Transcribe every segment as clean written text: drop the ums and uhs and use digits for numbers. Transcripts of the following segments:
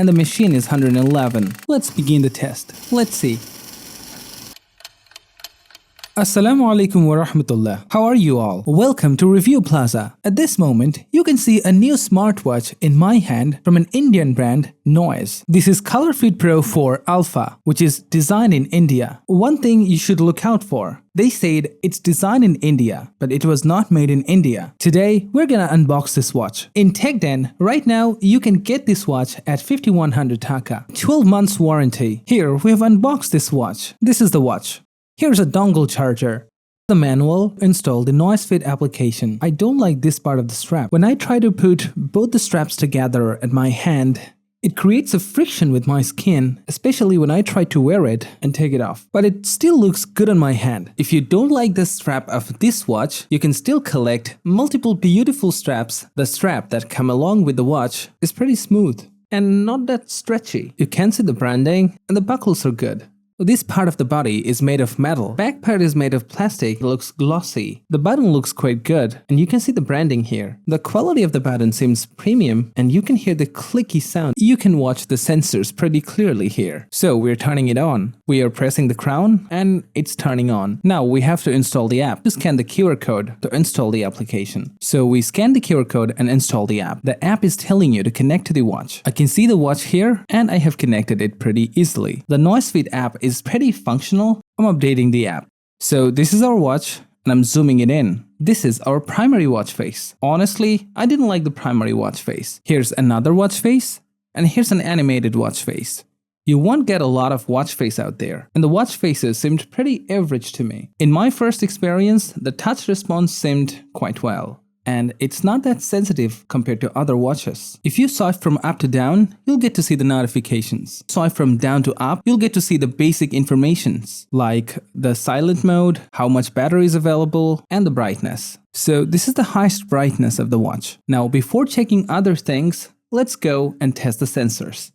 and the machine is 111. Let's begin the test. Let's see. Assalamu alaikum wa rahmatullah. How are you all? Welcome to Review Plaza. At this moment, you can see a new smartwatch in my hand from an Indian brand, Noise. This is ColorFit Pro 4 Alfa, which is designed in India. One thing you should look out for. They said it's designed in India, but it was not made in India. Today, we're gonna unbox this watch. In TechDen, right now, you can get this watch at 5100 Taka. 12 months warranty. Here, we have unboxed this watch. This is the watch. Here's a dongle charger. The manual, install the NoiseFit application. I don't like this part of the strap. When I try to put both the straps together at my hand, it creates a friction with my skin, especially when I try to wear it and take it off. But it still looks good on my hand. If you don't like the strap of this watch, you can still collect multiple beautiful straps. The strap that come along with the watch is pretty smooth and not that stretchy. You can see the branding and the buckles are good. This part of the body is made of metal. Back part is made of plastic. It looks glossy. The button looks quite good and you can see the branding here. The quality of the button seems premium and you can hear the clicky sound. You can watch the sensors pretty clearly here. So we're turning it on. We are pressing the crown and it's turning on. Now we have to install the app. To scan the QR code to install the application. So we scan the QR code and install the app. The app is telling you to connect to the watch. I can see the watch here and I have connected it pretty easily. The NoiseFit app is pretty functional. I'm updating the app. So this is our watch and I'm zooming it in. This is our primary watch face. Honestly, I didn't like the primary watch face. Here's another watch face and here's an animated watch face. You won't get a lot of watch face out there, and the watch faces seemed pretty average to me. In my first experience, the touch response seemed quite well. And it's not that sensitive compared to other watches. If you swipe from up to down, you'll get to see the notifications. Swipe from down to up, you'll get to see the basic informations like the silent mode, how much battery is available, and the brightness. So this is the highest brightness of the watch. Now before checking other things, let's go and test the sensors.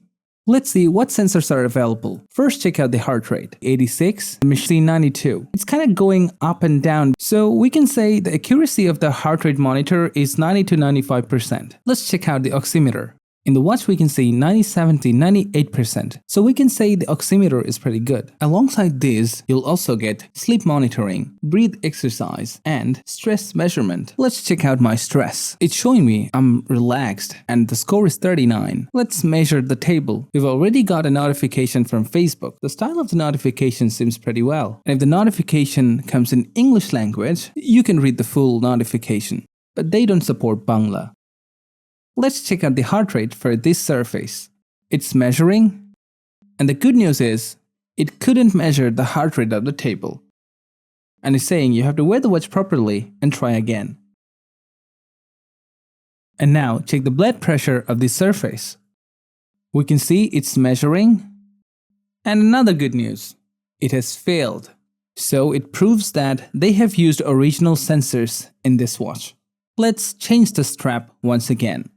Let's see what sensors are available. First, check out the heart rate, 86, the machine 92. It's kind of going up and down, so we can say the accuracy of the heart rate monitor is 90 to 95%. Let's check out the oximeter. In the watch, we can see 97 to 98%, so we can say the oximeter is pretty good. Alongside this, you'll also get sleep monitoring, breathe exercise, and stress measurement. Let's check out my stress. It's showing me I'm relaxed, and the score is 39. Let's measure the table. We've already got a notification from Facebook. The style of the notification seems pretty well. And if the notification comes in English language, you can read the full notification. But they don't support Bangla. Let's check out the heart rate for this surface. It's measuring, and the good news is, it couldn't measure the heart rate of the table. And it's saying you have to wear the watch properly and try again. And now check the blood pressure of this surface. We can see it's measuring. And another good news, it has failed. So it proves that they have used original sensors in this watch. Let's change the strap once again.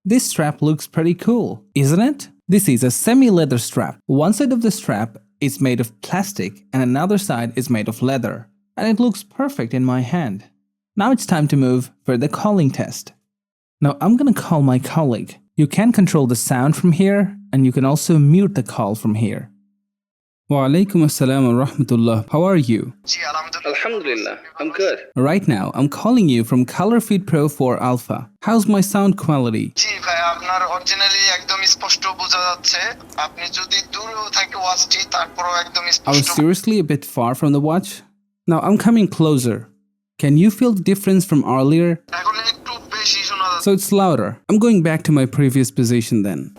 This strap looks pretty cool, isn't it? This is a semi-leather strap. One side of the strap is made of plastic and another side is made of leather. And it looks perfect in my hand. Now it's time to move for the calling test. Now I'm gonna call my colleague. You can control the sound from here and you can also mute the call from here. Wa alaikum assalam wa rahmatullah. How are you? Alhamdulillah, I'm good. Right now, I'm calling you from ColorFit Pro 4 Alfa. How's my sound quality? I was seriously a bit far from the watch. Now I'm coming closer. Can you feel the difference from earlier? So it's louder. I'm going back to my previous position then.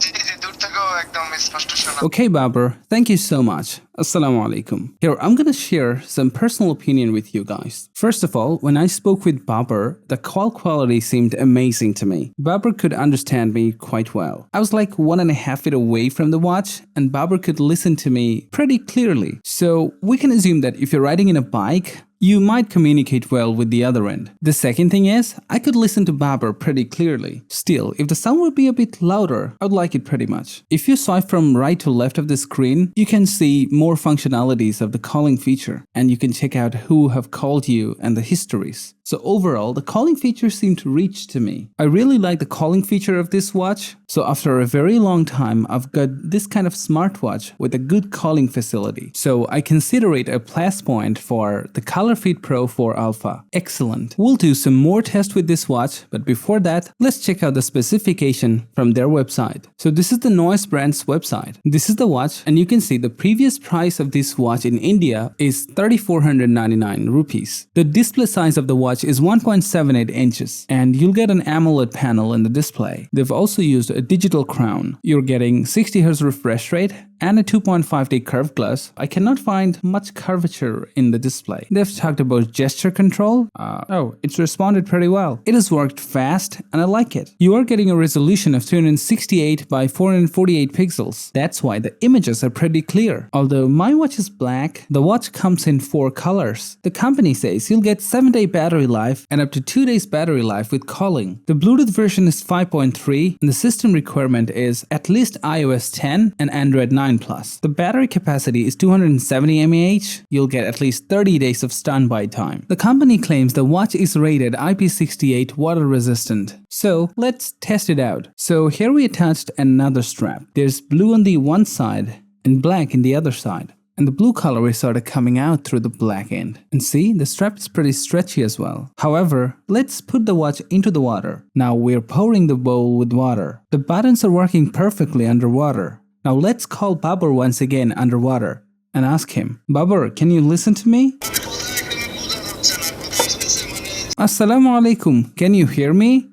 Okay, Babar, thank you so much. Assalamu alaikum. Here, I'm gonna share some personal opinion with you guys. First of all, when I spoke with Babar, the call quality seemed amazing to me. Babar could understand me quite well. I was like 1.5 feet away from the watch, and Babar could listen to me pretty clearly. So we can assume that if you're riding in a bike, you might communicate well with the other end. The second thing is, I could listen to Babar pretty clearly. Still, if the sound would be a bit louder, I would like it pretty much. If you swipe from right to left of the screen, you can see more functionalities of the calling feature, and you can check out who have called you and the histories. So overall, the calling feature seemed to reach to me. I really like the calling feature of this watch. So after a very long time, I've got this kind of smartwatch with a good calling facility. So I consider it a plus point for the ColorFit Pro 4 Alpha. Excellent. We'll do some more tests with this watch, but before that, let's check out the specification from their website. So this is the Noise brand's website. This is the watch, and you can see the previous price of this watch in India is 3,499 rupees. The display size of the watch is 1.78 inches, and you'll get an AMOLED panel in the display. They've also used a digital crown. You're getting 60 Hz refresh rate and a 2.5D curved glass. I cannot find much curvature in the display. They've talked about gesture control. It's responded pretty well. It has worked fast and I like it. You are getting a resolution of 268 by 448 pixels. That's why the images are pretty clear. Although my watch is black, the watch comes in 4 colors. The company says you'll get 7-day battery life and up to 2 days battery life with calling. The Bluetooth version is 5.3 and the system requirement is at least iOS 10 and Android 9 Plus. The battery capacity is 270 mAh. You'll get at least 30 days of standby time. The company claims the watch is rated IP68 water resistant. So let's test it out. So here we attached another strap. There's blue on the one side and black in the other side. And the blue color is sort of coming out through the black end. And see, the strap is pretty stretchy as well. However, let's put the watch into the water. Now we're pouring the bowl with water. The buttons are working perfectly underwater. Now let's call Babur once again underwater and ask him, Babur, can you listen to me? Assalamu alaikum, can you hear me?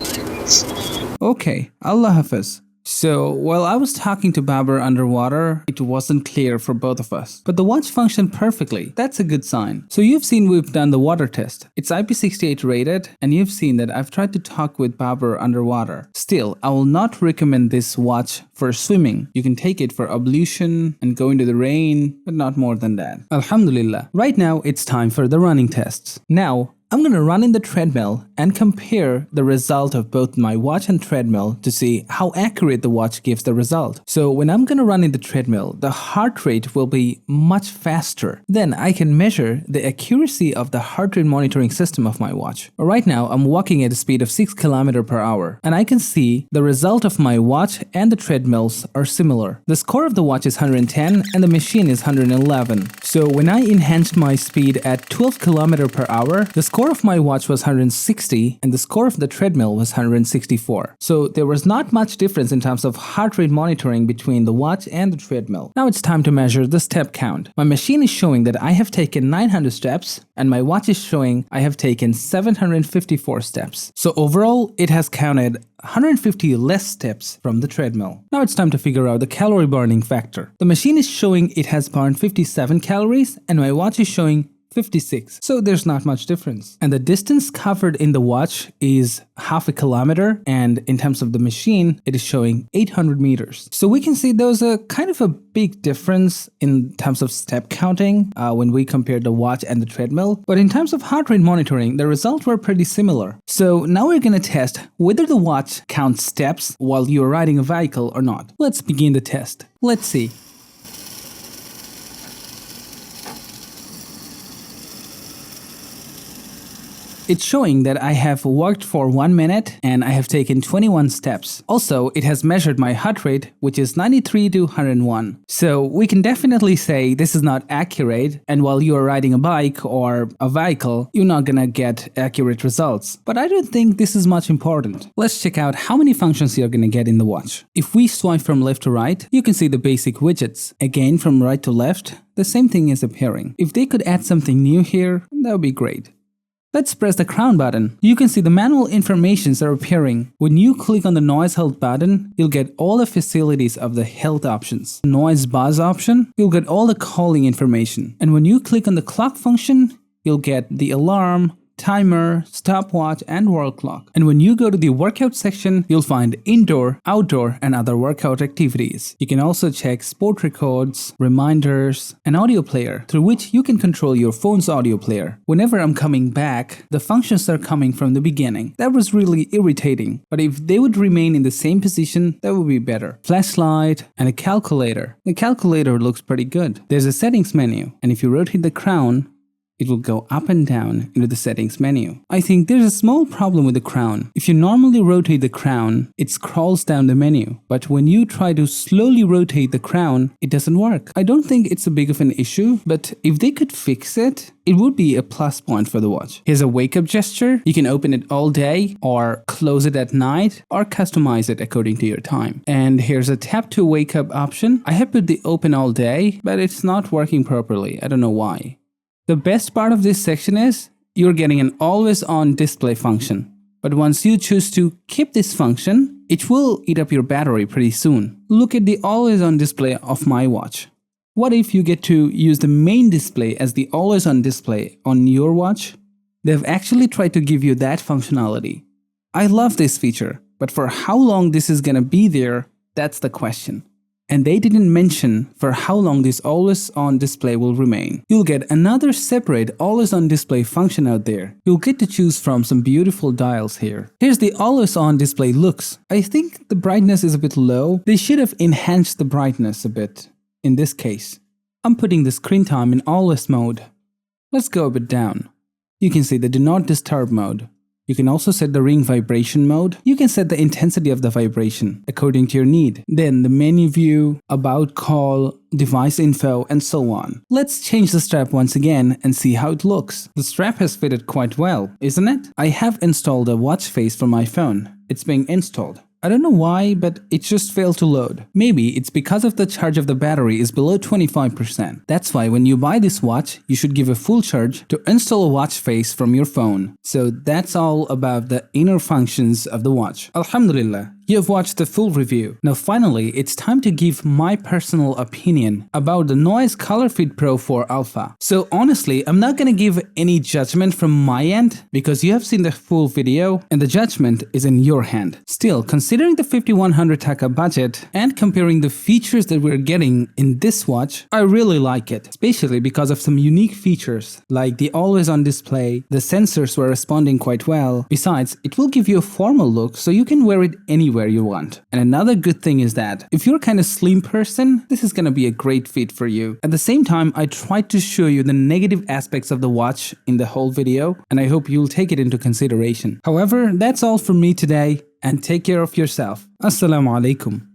Okay, Allah Hafiz. So, while I was talking to Babur underwater, it wasn't clear for both of us. But the watch functioned perfectly. That's a good sign. So you've seen we've done the water test. It's IP68 rated, and you've seen that I've tried to talk with Babur underwater. Still, I will not recommend this watch for swimming. You can take it for ablution and go into the rain, but not more than that. Alhamdulillah. Right now, it's time for the running tests. Now, I'm gonna run in the treadmill and compare the result of both my watch and treadmill to see how accurate the watch gives the result. So when I'm gonna run in the treadmill, the heart rate will be much faster. Then I can measure the accuracy of the heart rate monitoring system of my watch. Right now, I'm walking at a speed of 6 km per hour, and I can see the result of my watch and the treadmills are similar. The score of the watch is 110 and the machine is 111. So when I enhanced my speed at 12 km per hour, the score of my watch was 160 and the score of the treadmill was 164. So there was not much difference in terms of heart rate monitoring between the watch and the treadmill. Now it's time to measure the step count. My machine is showing that I have taken 900 steps and my watch is showing I have taken 754 steps. So overall, it has counted 150 less steps from the treadmill. Now it's time to figure out the calorie burning factor. The machine is showing it has burned 57 calories and my watch is showing 56. So there's not much difference. And the distance covered in the watch is half a kilometer, and in terms of the machine, it is showing 800 meters. So we can see there's a kind of a big difference in terms of step counting when we compare the watch and the treadmill. But in terms of heart rate monitoring, the results were pretty similar. So now we're gonna test whether the watch counts steps while you're riding a vehicle or not. Let's begin the test. Let's see. It's showing that I have walked for 1 minute and I have taken 21 steps. Also, it has measured my heart rate, which is 93 to 101. So we can definitely say this is not accurate, and while you are riding a bike or a vehicle, you're not gonna get accurate results. But I don't think this is much important. Let's check out how many functions you're gonna get in the watch. If we swipe from left to right, you can see the basic widgets. Again, from right to left, the same thing is appearing. If they could add something new here, that would be great. Let's press the crown button. You can see the manual informations are appearing. When you click on the noise health button, you'll get all the facilities of the health options. Noise buzz option, you'll get all the calling information. And when you click on the clock function, you'll get the alarm, timer, stopwatch, and wall clock. And when you go to the workout section, you'll find indoor, outdoor, and other workout activities. You can also check sport records, reminders, and audio player, through which you can control your phone's audio player. Whenever I'm coming back, the functions are coming from the beginning. That was really irritating, but if they would remain in the same position, that would be better. Flashlight and a calculator. The calculator looks pretty good. There's a settings menu, and if you rotate the crown, it will go up and down into the settings menu. I think there's a small problem with the crown. If you normally rotate the crown, it scrolls down the menu. But when you try to slowly rotate the crown, it doesn't work. I don't think it's a big of an issue, but if they could fix it, it would be a plus point for the watch. Here's a wake up gesture. You can open it all day or close it at night or customize it according to your time. And here's a tap to wake up option. I have put the open all day, but it's not working properly. I don't know why. The best part of this section is you're getting an always on display function. But once you choose to keep this function, it will eat up your battery pretty soon. Look at the always on display of my watch. What if you get to use the main display as the always on display on your watch? They've actually tried to give you that functionality. I love this feature, but for how long this is gonna be there, that's the question. And they didn't mention for how long this always on display will remain. You'll get another separate always on display function out there. You'll get to choose from some beautiful dials here. Here's the always on display looks. I think the brightness is a bit low. They should have enhanced the brightness a bit. In this case, I'm putting the screen time in always mode. Let's go a bit down. You can see the do not disturb mode. You can also set the ring vibration mode. You can set the intensity of the vibration according to your need. Then the menu view, about call, device info, and so on. Let's change the strap once again and see how it looks. The strap has fitted quite well, isn't it? I have installed a watch face for my phone. It's being installed. I don't know why, but it just failed to load. Maybe it's because of the charge of the battery is below 25%. That's why when you buy this watch, you should give a full charge to install a watch face from your phone. So that's all about the inner functions of the watch. Alhamdulillah, you have watched the full review. Now finally, it's time to give my personal opinion about the Noise Color Fit Pro 4 Alpha. So honestly, I'm not gonna give any judgment from my end because you have seen the full video and the judgment is in your hand. Still, considering the 5100 taka budget and comparing the features that we're getting in this watch, I really like it, especially because of some unique features like the always on display, the sensors were responding quite well. Besides, it will give you a formal look so you can wear it anywhere you want. And another good thing is that if you're kind of slim person, this is gonna be a great fit for you. At the same time, I tried to show you the negative aspects of the watch in the whole video, and I hope you'll take it into consideration. However, that's all from me today, and take care of yourself. Assalamu alaikum.